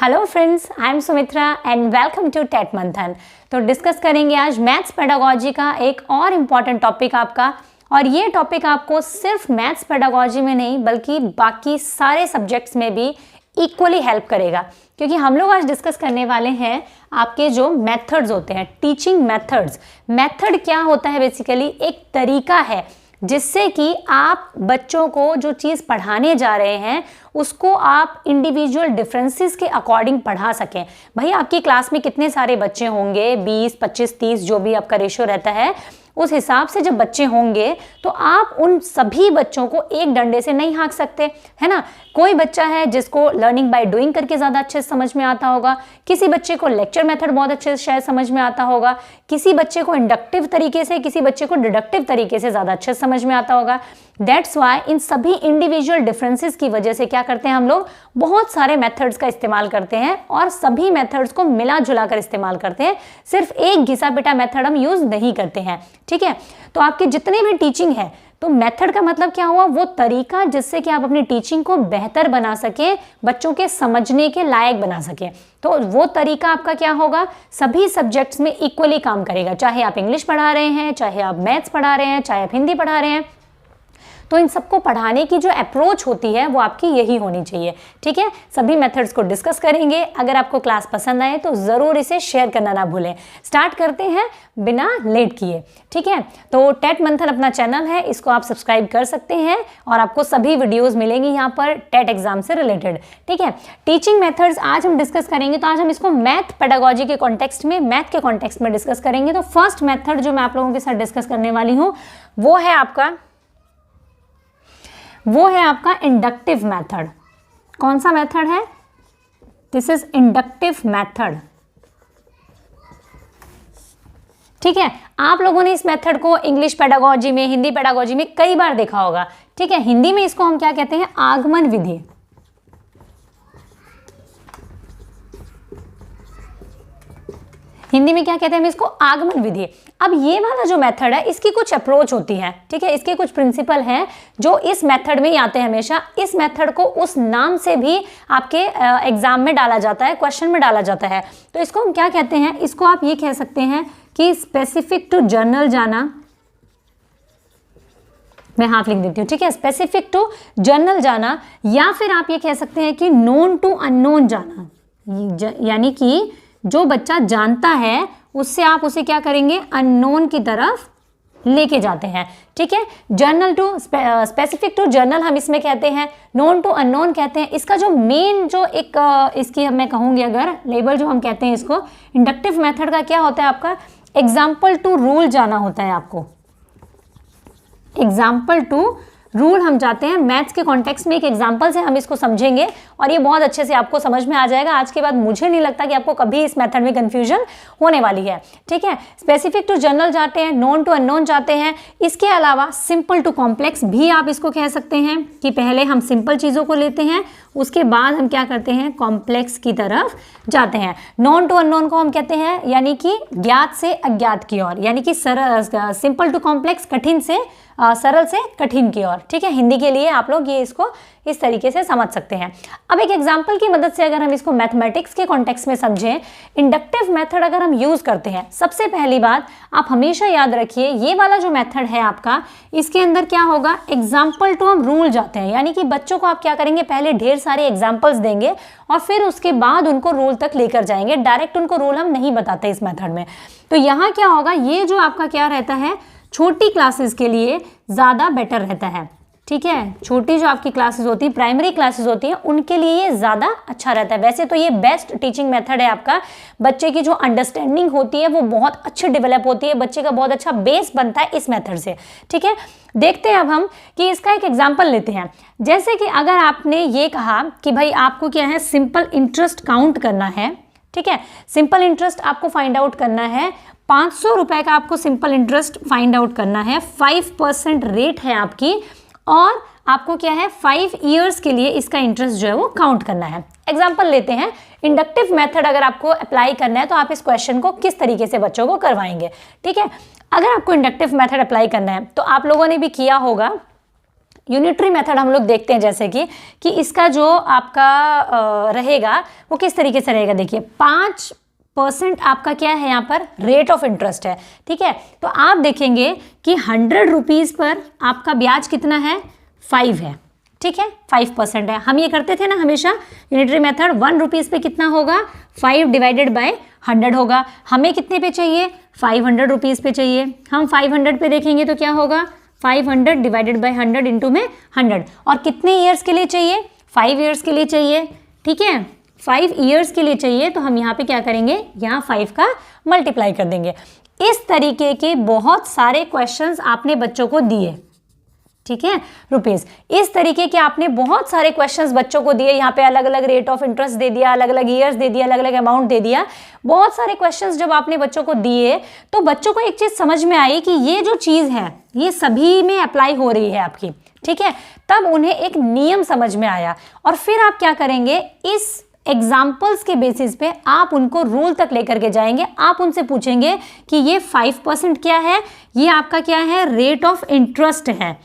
Hello friends, I am Sumitra and welcome to TET Manthan. तो discuss करेंगे आज मैथ्स पेडागोजी का एक और इम्पॉर्टेंट टॉपिक आपका। और ये टॉपिक आपको सिर्फ मैथ्स पेडागोजी में नहीं बल्कि बाकी सारे सब्जेक्ट्स में भी इक्वली हेल्प करेगा, क्योंकि हम लोग आज डिस्कस करने वाले हैं आपके जो मेथड्स होते हैं, टीचिंग मेथड्स। मेथड क्या होता है? बेसिकली एक तरीका है जिससे कि आप बच्चों को जो चीज़ पढ़ाने जा रहे हैं उसको आप इंडिविजुअल डिफरेंसेस के अकॉर्डिंग पढ़ा सकें। भाई आपकी क्लास में कितने सारे बच्चे होंगे, 20, 25, 30 जो भी आपका रेशियो रहता है, उस हिसाब से जब बच्चे होंगे तो आप उन सभी बच्चों को एक डंडे से नहीं हाँक सकते, है ना। कोई बच्चा है जिसको लर्निंग बाय डूइंग करके ज़्यादा अच्छे से समझ में आता होगा, किसी बच्चे को लेक्चर मेथड बहुत अच्छे से शायद समझ में आता होगा, किसी बच्चे को इंडक्टिव तरीके से, किसी बच्चे को डिडक्टिव तरीके से ज़्यादा अच्छे से समझ में आता होगा। दैट्स वाई इन सभी इंडिविजुअल डिफरेंसेस की वजह से क्या करते हैं हम लोग, बहुत सारे मेथड्स का इस्तेमाल करते हैं और सभी मेथड्स को मिला जुला कर इस्तेमाल करते हैं। सिर्फ एक घिसा पिटा मेथड हम यूज़ नहीं करते हैं, ठीक है। तो आपके जितने भी टीचिंग है, तो मेथड का मतलब क्या हुआ, वो तरीका जिससे कि आप अपनी टीचिंग को बेहतर बना सके, बच्चों के समझने के लायक बना सके। तो वो तरीका आपका क्या होगा, सभी सब्जेक्ट्स में इक्वली काम करेगा। चाहे आप इंग्लिश पढ़ा रहे हैं, चाहे आप मैथ्स पढ़ा रहे हैं, चाहे आप हिंदी पढ़ा रहे हैं, तो इन सबको पढ़ाने की जो अप्रोच होती है वो आपकी यही होनी चाहिए, ठीक है। सभी मेथड्स को डिस्कस करेंगे। अगर आपको क्लास पसंद आए तो ज़रूर इसे शेयर करना ना भूलें। स्टार्ट करते हैं बिना लेट किए, ठीक है। तो टेट मंथन अपना चैनल है, इसको आप सब्सक्राइब कर सकते हैं और आपको सभी वीडियोज़ मिलेंगी यहाँ पर टेट एग्जाम से रिलेटेड, ठीक है। टीचिंग मेथड्स आज हम डिस्कस करेंगे, तो आज हम इसको मैथ पेडागोजी के कॉन्टेक्स्ट में, मैथ के कॉन्टेक्स्ट में डिस्कस करेंगे। तो फर्स्ट मेथड जो मैं आप लोगों के साथ डिस्कस करने वाली हूँ वो है आपका इंडक्टिव मेथड। कौन सा मेथड है? दिस इज इंडक्टिव मेथड, ठीक है। आप लोगों ने इस मेथड को इंग्लिश पेडागोजी में, हिंदी पेडागोजी में कई बार देखा होगा, ठीक है। हिंदी में इसको हम क्या कहते हैं, आगमन विधि। हिंदी में क्या कहते हैं हम इसको, आगमन विधि। अब ये वाला जो मेथड है इसकी कुछ अप्रोच होती है, ठीक है। इसके कुछ प्रिंसिपल हैं जो इस मेथड में ही आते हैं हमेशा। इस मेथड को उस नाम से भी आपके एग्जाम में डाला जाता है, क्वेश्चन में डाला जाता है। तो इसको हम क्या कहते हैं, इसको आप ये कह सकते हैं कि स्पेसिफिक टू जर्नल जाना। मैं हाफ लिख देती हूँ, ठीक है। स्पेसिफिक टू जर्नल जाना, या फिर आप ये कह सकते हैं कि नोन टू अननोन जाना, यानी कि जो बच्चा जानता है उससे आप उसे क्या करेंगे, अननोन की तरफ लेके जाते हैं, ठीक है। General to specific to general हम इसमें कहते हैं, नोन टू अननोन कहते हैं। इसका जो मेन जो एक इसकी मैं कहूँगी अगर लेबल जो हम कहते हैं इसको, इंडक्टिव मेथड का क्या होता है आपका, एग्जाम्पल टू रूल जाना होता है आपको। एग्जाम्पल टू रूल हम जाते हैं। मैथ्स के कॉन्टेक्स्ट में एक एग्जाम्पल से हम इसको समझेंगे और ये बहुत अच्छे से आपको समझ में आ जाएगा। आज के बाद मुझे नहीं लगता कि आपको कभी इस मेथड में कंफ्यूजन होने वाली है, ठीक है। स्पेसिफिक टू जनरल जाते हैं, नोन टू अननोन जाते हैं। इसके अलावा सिंपल टू कॉम्प्लेक्स भी आप इसको कह सकते हैं कि पहले हम सिंपल चीज़ों को लेते हैं, उसके बाद हम क्या करते हैं, कॉम्प्लेक्स की तरफ जाते हैं। नॉन टू अननोन को हम कहते हैं यानी कि ज्ञात से अज्ञात की ओर, यानी कि सिंपल टू कॉम्प्लेक्स, कठिन से सरल से कठिन की ओर, ठीक है। हिंदी के लिए आप लोग ये इसको इस तरीके से समझ सकते हैं। अब एक एग्जांपल की मदद से अगर हम इसको मैथमेटिक्स के कॉन्टेक्स्ट में समझें, इंडक्टिव मेथड अगर हम यूज़ करते हैं, सबसे पहली बात आप हमेशा याद रखिए, ये वाला जो मेथड है आपका, इसके अंदर क्या होगा, एग्जाम्पल टू हम रूल जाते हैं। यानी कि बच्चों को आप क्या करेंगे, पहले ढेर सारे एग्जाम्पल्स देंगे और फिर उसके बाद उनको रूल तक लेकर जाएंगे। डायरेक्ट उनको रूल हम नहीं बताते इस मेथड में। तो यहाँ क्या होगा, ये जो आपका क्या रहता है, छोटी क्लासेस के लिए ज़्यादा बेटर रहता है, ठीक है। छोटी जो आपकी क्लासेस होती है, प्राइमरी क्लासेस होती हैं, उनके लिए ये ज़्यादा अच्छा रहता है। वैसे तो ये बेस्ट टीचिंग मेथड है आपका। बच्चे की जो अंडरस्टैंडिंग होती है वो बहुत अच्छी डेवलप होती है, बच्चे का बहुत अच्छा बेस बनता है इस मेथड से, ठीक है। देखते हैं अब हम कि इसका एक एग्जाम्पल लेते हैं। जैसे कि अगर आपने ये कहा कि भाई आपको क्या है, सिंपल इंटरेस्ट काउंट करना है, ठीक है। सिंपल इंटरेस्ट आपको फाइंड आउट करना है, 500 रुपये का आपको सिंपल इंटरेस्ट फाइंड आउट करना है। 5% रेट है आपकी और आपको क्या है, 5 ईयर्स के लिए इसका इंटरेस्ट जो है वो काउंट करना है। एग्जाम्पल लेते हैं, इंडक्टिव मेथड अगर आपको अप्लाई करना है तो आप इस क्वेश्चन को किस तरीके से बच्चों को करवाएंगे, ठीक है। अगर आपको इंडक्टिव मेथड अप्लाई करना है तो आप लोगों ने भी किया होगा यूनिटरी मेथड हम लोग देखते हैं, जैसे कि इसका जो आपका रहेगा वो किस तरीके से रहेगा। देखिए 5% आपका क्या है यहाँ पर रेट ऑफ इंटरेस्ट है, ठीक है। तो आप देखेंगे कि 100 रुपीज़ पर आपका ब्याज कितना है, 5 है, ठीक है, 5% है। हम ये करते थे ना हमेशा यूनिटरी मेथड, 1 रुपीज़ पे कितना होगा, 5 डिवाइडेड बाय 100 होगा। हमें कितने पे चाहिए, 500 रुपीज़ पे चाहिए। हम 500 पे देखेंगे तो क्या होगा, 500 डिवाइडेड बाय 100 इंटू में 100। और कितने ईयर्स के लिए चाहिए, 5 ईयर्स के लिए चाहिए, ठीक है, 5 ईयर्स के लिए चाहिए। तो हम यहाँ पे क्या करेंगे, यहाँ 5 का मल्टीप्लाई कर देंगे। इस तरीके के बहुत सारे क्वेश्चंस आपने बच्चों को दिए, ठीक है, रुपीज़। इस तरीके के आपने बहुत सारे क्वेश्चंस बच्चों को दिए। यहाँ पे अलग अलग रेट ऑफ इंटरेस्ट दे दिया, अलग अलग ईयर्स दे दिया, अलग अलग अमाउंट दे दिया। बहुत सारे क्वेश्चंस जब आपने बच्चों को दिए तो बच्चों को एक चीज़ समझ में आई कि ये जो चीज़ है ये सभी में अप्लाई हो रही है आपकी, ठीक है। तब उन्हें एक नियम समझ में आया और फिर आप क्या करेंगे, इस एग्जाम्पल्स के बेसिस पे आप उनको रूल तक लेकर के जाएंगे। आप उनसे पूछेंगे कि ये 5% क्या है, ये आपका क्या है, रेट ऑफ इंटरेस्ट है,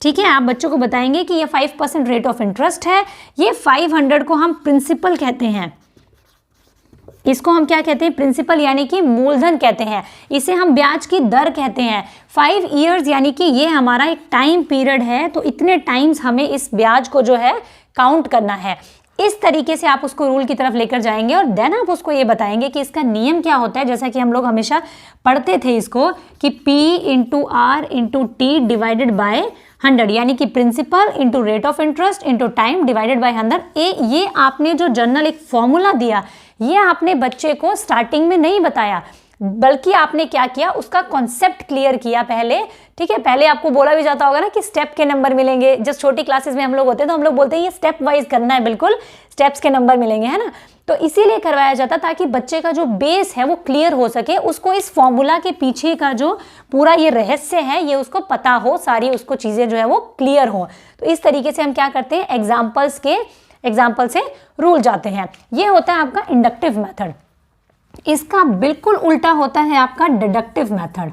ठीक है। आप बच्चों को बताएंगे कि ये 5% रेट ऑफ इंटरेस्ट है, ये 500 को हम प्रिंसिपल कहते हैं, इसको हम क्या कहते हैं, प्रिंसिपल यानी कि मूलधन कहते हैं, इसे हम ब्याज की दर कहते हैं। 5 ईयर्स यानी कि ये हमारा एक टाइम पीरियड है, तो इतने टाइम्स हमें इस ब्याज को जो है काउंट करना है। इस तरीके से आप उसको रूल की तरफ लेकर जाएंगे और देन आप उसको ये बताएंगे कि इसका नियम क्या होता है। जैसा कि हम लोग हमेशा पढ़ते थे इसको कि P into R into T divided by 100, यानी कि principal into rate of interest into time divided by 100। ये आपने जो जनरल एक फॉर्मूला दिया, ये आपने बच्चे को स्टार्टिंग में नहीं बताया, बल्कि आपने क्या किया, उसका कॉन्सेप्ट क्लियर किया पहले, ठीक है। पहले आपको बोला भी जाता होगा ना कि स्टेप के नंबर मिलेंगे। जब छोटी क्लासेस में हम लोग होते हैं तो हम लोग बोलते हैं ये स्टेप वाइज करना है, बिल्कुल स्टेप्स के नंबर मिलेंगे, है ना। तो इसीलिए करवाया जाता ताकि बच्चे का जो बेस है वो क्लियर हो सके, उसको इस फॉर्मूला के पीछे का जो पूरा ये रहस्य है ये उसको पता हो, सारी उसको चीज़ें जो है वो क्लियर हो। तो इस तरीके से हम क्या करते हैं, एग्जाम्पल से रूल जाते हैं। ये होता है आपका इंडक्टिव मेथड। इसका बिल्कुल उल्टा होता है आपका डिडक्टिव मेथड,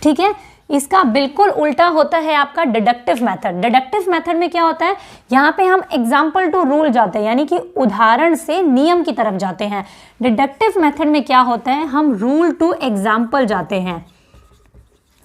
ठीक है। इसका बिल्कुल उल्टा होता है आपका डिडक्टिव मेथड। डिडक्टिव मेथड में क्या होता है, यहाँ पे हम एग्जाम्पल टू रूल जाते हैं, यानी कि उदाहरण से नियम की तरफ जाते हैं। डिडक्टिव मेथड में क्या होता है, हम रूल टू एग्जाम्पल जाते हैं,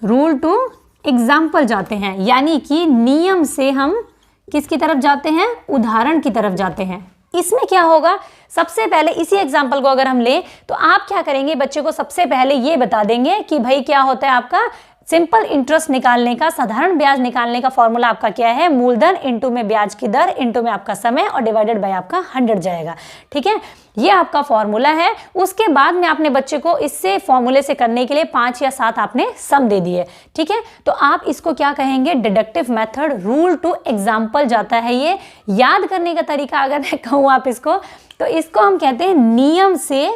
रूल टू एग्जाम्पल जाते हैं, यानी कि नियम से हम किसकी तरफ जाते हैं, उदाहरण की तरफ जाते हैं। इसमें क्या होगा, सबसे पहले इसी एग्जाम्पल को अगर हम लें तो आप क्या करेंगे, बच्चे को सबसे पहले ये बता देंगे कि भाई क्या होता है आपका सिंपल इंटरेस्ट निकालने का, साधारण ब्याज निकालने का फॉर्मूला आपका क्या है, मूलधन इंटू में ब्याज की दर इंटू में आपका समय और डिवाइडेड बाय आपका 100 जाएगा, ठीक है। ये आपका फॉर्मूला है। उसके बाद में आपने बच्चे को इससे फॉर्मूले से करने के लिए 5 या 7 आपने सम दे दिए, ठीक है। तो आप इसको क्या कहेंगे, deductive method, rule to example जाता है। ये याद करने का तरीका अगर मैं कहूँ आप इसको, तो इसको हम कहते हैं नियम से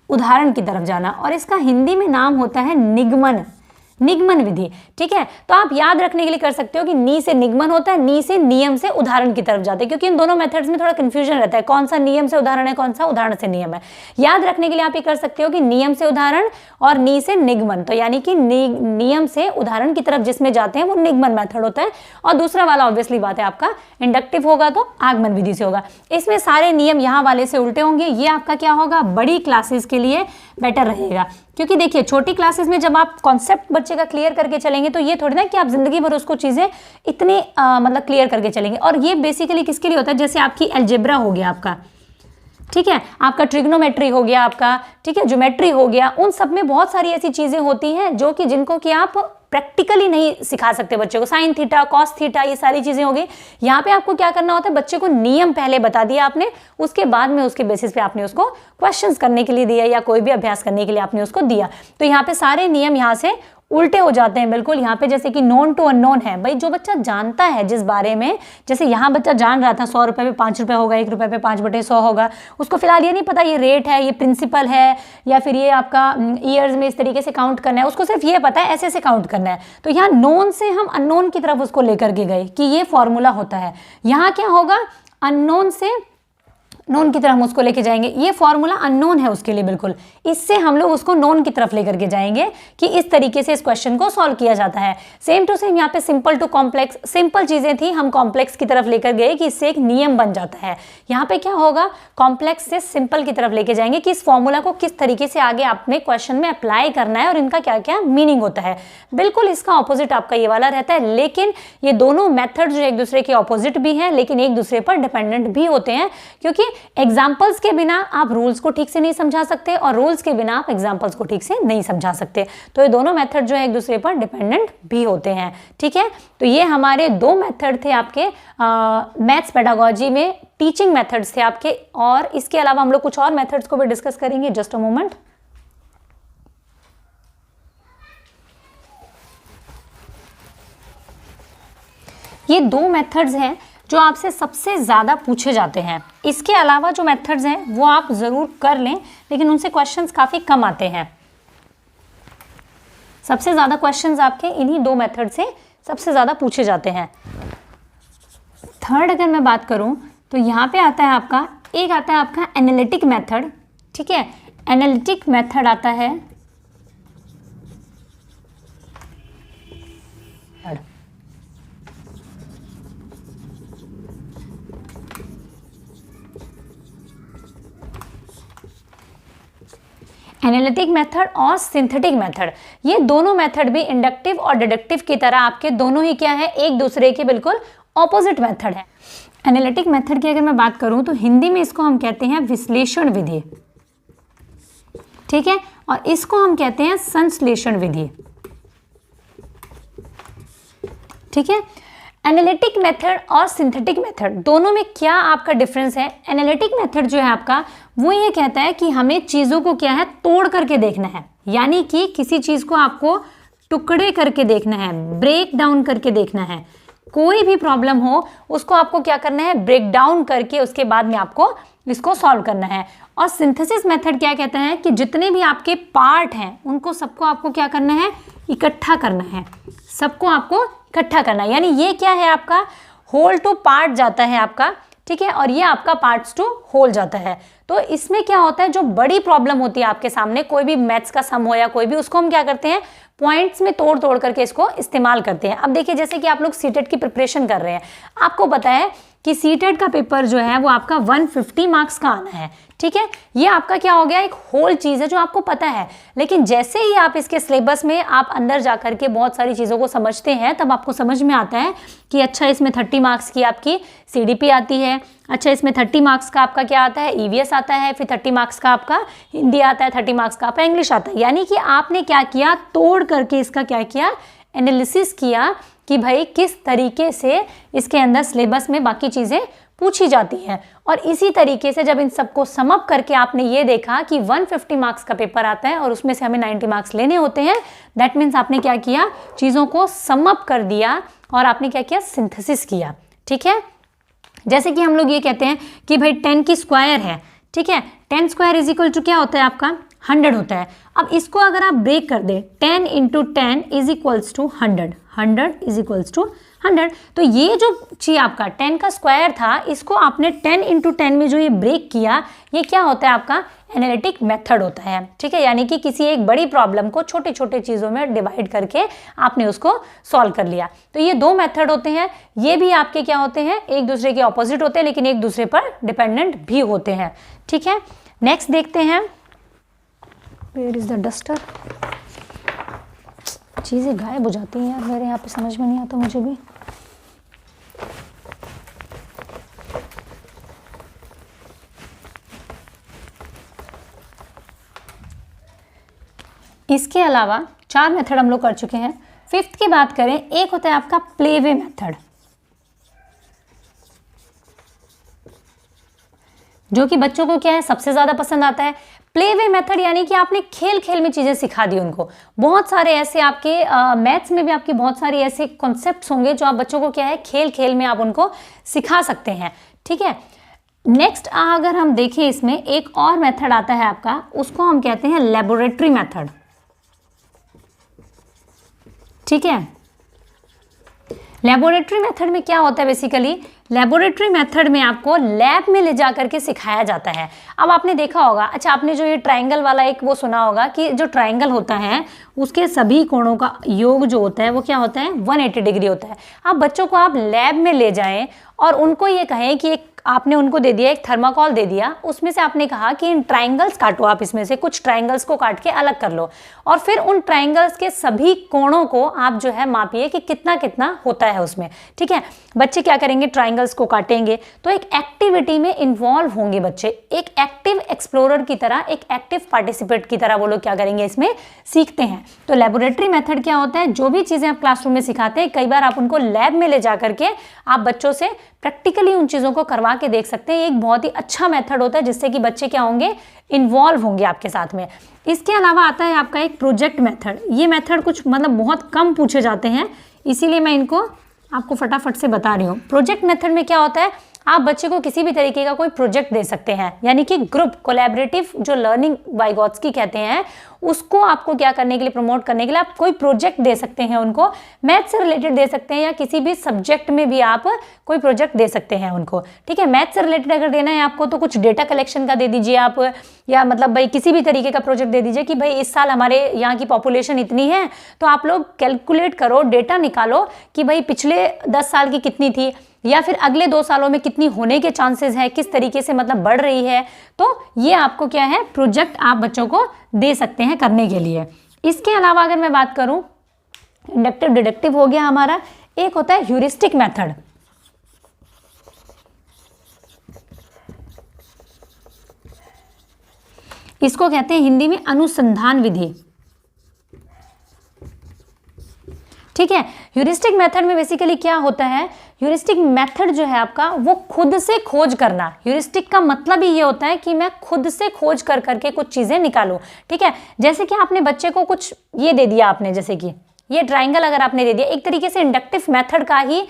उदाहरण की तरफ जाना, और इसका हिंदी में नाम होता है निगमन विधि, ठीक है। तो आप याद रखने के लिए कर सकते हो कि नी से निगमन होता है, नी से नियम से उदाहरण की तरफ जाते हैं, क्योंकि इन दोनों मेथड्स में थोड़ा कंफ्यूजन रहता है, कौन सा नियम से उदाहरण है, कौन सा उदाहरण से नियम है। याद रखने के लिए आप ये कर सकते हो कि नियम से उदाहरण और नी से निगमन, तो यानी कि नियम से उदाहरण की तरफ जिसमें जाते हैं वो निगमन मेथड होता है, और दूसरा वाला ऑब्वियसली बात है आपका इंडक्टिव होगा तो आगमन विधि से होगा। इसमें सारे नियम यहाँ वाले से उल्टे होंगे। ये आपका क्या होगा, बड़ी क्लासेस के लिए बेटर रहेगा, क्योंकि देखिए छोटी क्लासेस में जब आप कॉन्सेप्ट बच्चे का क्लियर करके चलेंगे तो ये थोड़ी ना कि आप जिंदगी भर उसको चीज़ें इतनी मतलब क्लियर करके चलेंगे। और ये बेसिकली किसके लिए होता है, जैसे आपकी अलजेब्रा हो गया आपका, ठीक है, आपका ट्रिग्नोमेट्री हो गया आपका, ठीक है, ज्योमेट्री हो गया, उन सब में बहुत सारी ऐसी चीज़ें होती हैं जो कि जिनको कि आप प्रैक्टिकली नहीं सिखा सकते बच्चे को। साइन थीटा, कॉस थीटा, ये सारी चीज़ें हो गई। यहाँ पे आपको क्या करना होता है, बच्चे को नियम पहले बता दिया आपने, उसके बाद में उसके बेसिस पे आपने उसको क्वेश्चंस करने के लिए दिया या कोई भी अभ्यास करने के लिए आपने उसको दिया। तो यहाँ पे सारे नियम यहाँ से उल्टे हो जाते हैं बिल्कुल। यहाँ पे जैसे कि नॉन टू अननोन है, भाई जो बच्चा जानता है जिस बारे में, जैसे यहाँ बच्चा जान रहा था 100 रुपये पे 5 रुपये होगा, 1 रुपये पे 5/100 होगा, उसको फिलहाल ये नहीं पता ये रेट है, ये प्रिंसिपल है, या फिर ये आपका ईयर्स में इस तरीके से काउंट करना है, उसको सिर्फ ये पता है ऐसे ऐसे काउंट करना है। तो यहाँ नोन से हम अननोन की तरफ उसको लेकर के गए कि ये फॉर्मूला होता है। यहाँ क्या होगा, अननोन से नोन की तरफ हम उसको लेके जाएंगे। ये फॉर्मूला अननोन है उसके लिए बिल्कुल, इससे हम लोग उसको नोन की तरफ लेकर के जाएंगे कि इस तरीके से इस क्वेश्चन को सॉल्व किया जाता है। सेम टू सेम यहाँ पे सिंपल टू कॉम्प्लेक्स, सिंपल चीजें थी, हम कॉम्प्लेक्स की तरफ लेकर गए कि इससे एक नियम बन जाता है। यहाँ पे क्या होगा, कॉम्प्लेक्स से सिंपल की तरफ लेके जाएंगे कि इस फॉर्मूला को किस तरीके से आगे आपने क्वेश्चन में अप्लाई करना है और इनका क्या क्या मीनिंग होता है। बिल्कुल इसका ऑपोजिट आपका ये वाला रहता है, लेकिन ये दोनों मेथड जो एक दूसरे के ऑपोजिट भी हैं लेकिन एक दूसरे पर डिपेंडेंट भी होते हैं, क्योंकि एग्जाम्पल्स के बिना आप रूल्स को ठीक से नहीं समझा सकते और रूल्स के बिना आप एग्जाम्पल्स को ठीक से नहीं समझा सकते। तो ये दोनों मेथड जो है एक दूसरे पर डिपेंडेंट भी होते हैं। ठीक है, तो ये हमारे दो मेथड थे आपके मैथ्स पेडागोजी में, टीचिंग मेथड्स थे आपके, और इसके अलावा हम लोग कुछ और मेथड्स को भी डिस्कस करेंगे। Just a moment. ये दो मेथड्स हैं जो आपसे सबसे ज़्यादा पूछे जाते हैं। इसके अलावा जो मेथड्स हैं वो आप ज़रूर कर लें, लेकिन उनसे क्वेश्चंस काफ़ी कम आते हैं। सबसे ज़्यादा क्वेश्चंस आपके इन्हीं दो मेथड से सबसे ज़्यादा पूछे जाते हैं। थर्ड अगर मैं बात करूं तो यहाँ पे आता है आपका, एक आता है आपका एनालिटिक मेथड। ठीक है, एनालिटिक मेथड आता है एनालिटिक मेथड और सिंथेटिक मेथड। ये दोनों मेथड भी इंडक्टिव और डिडक्टिव की तरह आपके दोनों ही क्या है, एक दूसरे के बिल्कुल ऑपोजिट मेथड है। एनालिटिक मेथड की अगर मैं बात करूं तो हिंदी में इसको हम कहते हैं विश्लेषण विधि। ठीक है, और इसको हम कहते हैं संश्लेषण विधि। ठीक है, एनालिटिक मेथड और सिंथेटिक मेथड दोनों में क्या आपका डिफरेंस है। एनालिटिक मेथड जो है आपका वो ये कहता है कि हमें चीज़ों को क्या है, तोड़ करके देखना है, यानी कि किसी चीज़ को आपको टुकड़े करके देखना है, ब्रेक डाउन करके देखना है। कोई भी प्रॉब्लम हो उसको आपको क्या करना है, ब्रेक डाउन करके उसके बाद में आपको इसको सॉल्व करना है। और सिंथेसिस मेथड क्या कहता है कि जितने भी आपके पार्ट हैं उनको सबको आपको क्या करना है, इकट्ठा करना है, सबको आपको इकट्ठा करना है। यानी ये क्या है आपका, होल टू पार्ट जाता है आपका। ठीक है, और ये आपका पार्ट्स टू होल जाता है। तो इसमें क्या होता है, जो बड़ी प्रॉब्लम होती है आपके सामने, कोई भी मैथ्स का सम हो या कोई भी, उसको हम क्या करते हैं, पॉइंट्स में तोड़ तोड़ करके इसको इस्तेमाल करते हैं। अब देखिए जैसे कि आप लोग सीटेट की प्रिपरेशन कर रहे हैं, आपको पता है कि सीटेट का पेपर जो है वो आपका 150 मार्क्स का आना है। ठीक है, ये आपका क्या हो गया, एक होल चीज़ है जो आपको पता है। लेकिन जैसे ही आप इसके सिलेबस में आप अंदर जा करके बहुत सारी चीज़ों को समझते हैं, तब आपको समझ में आता है कि अच्छा इसमें 30 मार्क्स की आपकी CDP आती है, अच्छा इसमें 30 मार्क्स का आपका क्या आता है, EVS आता है, फिर 30 मार्क्स का आपका हिंदी आता है, 30 मार्क्स का आपका इंग्लिश आता है। यानी कि आपने क्या किया, तोड़ करके इसका क्या किया, एनालिसिस किया कि भाई किस तरीके से इसके अंदर सिलेबस में बाकी चीज़ें पूछी जाती हैं। और इसी तरीके से जब इन सबको सम अप करके आपने ये देखा कि 150 मार्क्स का पेपर आता है और उसमें से हमें 90 मार्क्स लेने होते हैं, दैट मीन्स आपने क्या किया, चीज़ों को सम अप कर दिया और आपने क्या किया, सिंथेसिस किया। ठीक है, जैसे कि हम लोग ये कहते हैं कि भाई 10 की स्क्वायर है। ठीक है, 10 स्क्वायर इज इक्वल टू क्या होता है आपका, 100 होता है। अब इसको अगर आप ब्रेक कर दे, 10 × 10 is equals to 100, 100 is equals to 100। तो ये जो चीज आपका 10 का स्क्वायर था, इसको आपने 10 × 10 में जो ये ब्रेक किया, ये क्या होता है आपका, एनालिटिक मेथड होता है। ठीक है, यानी कि किसी एक बड़ी प्रॉब्लम को छोटे छोटे चीज़ों में डिवाइड करके आपने उसको सॉल्व कर लिया। तो ये दो मेथड होते हैं, ये भी आपके क्या होते हैं, एक दूसरे के ऑपोजिट होते हैं लेकिन एक दूसरे पर डिपेंडेंट भी होते हैं। ठीक है, नेक्स्ट देखते हैं, वेयर इज द डस्टर। चीज़ें गायब हो जाती हैं यार मेरे यहाँ पे, समझ में नहीं आता मुझे भी। इसके अलावा 4 मेथड हम लोग कर चुके हैं। 5th की बात करें, एक होता है आपका प्लेवे मेथड, जो कि बच्चों को क्या है, सबसे ज़्यादा पसंद आता है। प्लेवे मेथड यानी कि आपने खेल खेल में चीज़ें सिखा दी उनको। बहुत सारे ऐसे आपके मैथ्स में भी आपकी बहुत सारी ऐसे कॉन्सेप्ट्स होंगे जो आप बच्चों को क्या है, खेल खेल में आप उनको सिखा सकते हैं। ठीक है, नेक्स्ट अगर हम देखें, इसमें एक और मेथड आता है आपका, उसको हम कहते हैं लेबोरेटरी मेथड। ठीक है, लेबोरेटरी मेथड में क्या होता है, बेसिकली लेबोरेटरी मेथड में आपको लैब में ले जा करके सिखाया जाता है। अब आपने देखा होगा, अच्छा आपने जो ये ट्रायंगल वाला एक वो सुना होगा कि जो ट्रायंगल होता है उसके सभी कोणों का योग जो होता है वो क्या होता है, 180 डिग्री होता है। अब बच्चों को आप लैब में ले जाएं और उनको ये कहें कि एक आपने उनको दे दिया, एक थर्माकोल दे दिया, उसमें से आपने कहा कि इन ट्रायंगल्स काटो, आप इसमें से कुछ ट्रायंगल्स को काट के अलग कर लो और फिर उन ट्रायंगल्स के सभी कोणों को आप जो है मापिए कि कितना कितना होता है उसमें। ठीक है, बच्चे क्या करेंगे, ट्रायंगल्स को काटेंगे, तो एक एक्टिविटी में इन्वॉल्व होंगे बच्चे, एक एक्टिव एक्सप्लोरर की तरह, एक एक्टिव पार्टिसिपेट की तरह वो लोग क्या करेंगे, इसमें सीखते हैं। तो लेबोरेटरी मेथड क्या होता है, जो भी चीज़ें आप क्लासरूम में सिखाते हैं कई बार आप उनको लैब में ले जा करके आप बच्चों से प्रैक्टिकली उन चीज़ों को करवा के देख सकते हैं। ये एक बहुत ही अच्छा मेथड होता है जिससे कि बच्चे क्या होंगे, इन्वॉल्व होंगे आपके साथ में। इसके अलावा आता है आपका एक प्रोजेक्ट मेथड। ये मेथड कुछ मतलब बहुत कम पूछे जाते हैं, इसीलिए मैं इनको आपको फटाफट से बता रही हूँ। प्रोजेक्ट मेथड में क्या होता है, आप बच्चे को किसी भी तरीके का कोई प्रोजेक्ट दे सकते हैं, यानी कि ग्रुप कोलैबोरेटिव जो लर्निंग वाइगोत्स्की कहते हैं, उसको आपको क्या करने के लिए, प्रमोट करने के लिए आप कोई प्रोजेक्ट दे सकते हैं उनको, मैथ से रिलेटेड दे सकते हैं या किसी भी सब्जेक्ट में भी आप कोई प्रोजेक्ट दे सकते हैं उनको। ठीक है, मैथ से रिलेटेड अगर देना है आपको तो कुछ डेटा कलेक्शन का दे दीजिए आप, या मतलब भाई किसी भी तरीके का प्रोजेक्ट दे दीजिए कि भाई इस साल हमारे यहाँ की पॉपुलेशन इतनी है तो आप लोग कैलकुलेट करो, डेटा निकालो कि भाई पिछले 10 साल की कितनी थी या फिर अगले 2 सालों में कितनी होने के चांसेस हैं, किस तरीके से मतलब बढ़ रही है। तो ये आपको क्या है, प्रोजेक्ट आप बच्चों को दे सकते हैं करने के लिए। इसके अलावा अगर मैं बात करूं, इंडक्टिव डिडक्टिव हो गया हमारा, एक होता है ह्यूरिस्टिक मेथड। इसको कहते हैं हिंदी में अनुसंधान विधि। ठीक है, ह्यूरिस्टिक मेथड में बेसिकली क्या होता है, ह्यूरिस्टिक मेथड जो है आपका वो खुद से खोज करना। ह्यूरिस्टिक का मतलब ही ये होता है कि मैं खुद से खोज कर करके कुछ चीजें निकालूं। ठीक है, जैसे कि आपने बच्चे को कुछ ये दे दिया, आपने जैसे कि ये ट्रायंगल अगर आपने दे दिया, एक तरीके से इंडक्टिव मेथड का ही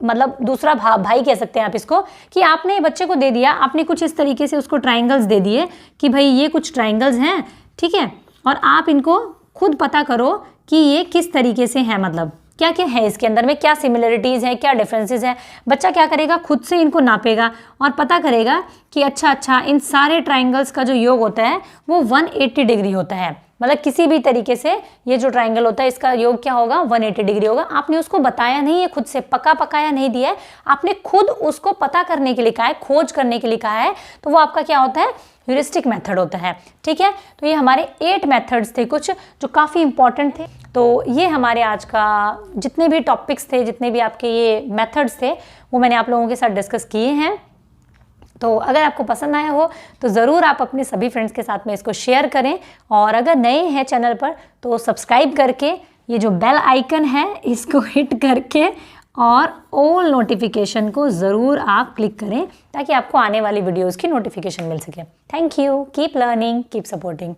मतलब दूसरा भाई कह सकते हैं आप इसको, कि आपने बच्चे को दे दिया, आपने कुछ इस तरीके से उसको ट्रायंगल्स दे दिए कि भाई ये कुछ ट्रायंगल्स हैं, ठीक है, और आप इनको खुद पता करो कि ये किस तरीके से है, मतलब क्या क्या है इसके अंदर में, क्या सिमिलरिटीज़ हैं, क्या डिफरेंसेस हैं। बच्चा क्या करेगा, खुद से इनको नापेगा और पता करेगा कि अच्छा इन सारे ट्रायंगल्स का जो योग होता है वो 180 डिग्री होता है। मतलब किसी भी तरीके से ये जो ट्रायंगल होता है इसका योग क्या होगा, 180 डिग्री होगा। आपने उसको बताया नहीं है, खुद से पकाया नहीं दिया है, आपने खुद उसको पता करने के लिए कहा है, खोज करने के लिए कहा है, तो वो आपका क्या होता है, ह्यूरिस्टिक मेथड होता है। ठीक है, तो ये हमारे 8 मेथड्स थे कुछ जो काफ़ी इंपॉर्टेंट थे। तो ये हमारे आज का जितने भी टॉपिक्स थे, जितने भी आपके ये मेथड्स थे, वो मैंने आप लोगों के साथ डिस्कस किए हैं। तो अगर आपको पसंद आया हो तो ज़रूर आप अपने सभी फ्रेंड्स के साथ में इसको शेयर करें, और अगर नए हैं चैनल पर तो सब्सक्राइब करके ये जो बेल आइकन है इसको हिट करके और ऑल नोटिफिकेशन को ज़रूर आप क्लिक करें ताकि आपको आने वाली वीडियोज़ की नोटिफिकेशन मिल सके। Thank you, keep learning, keep supporting.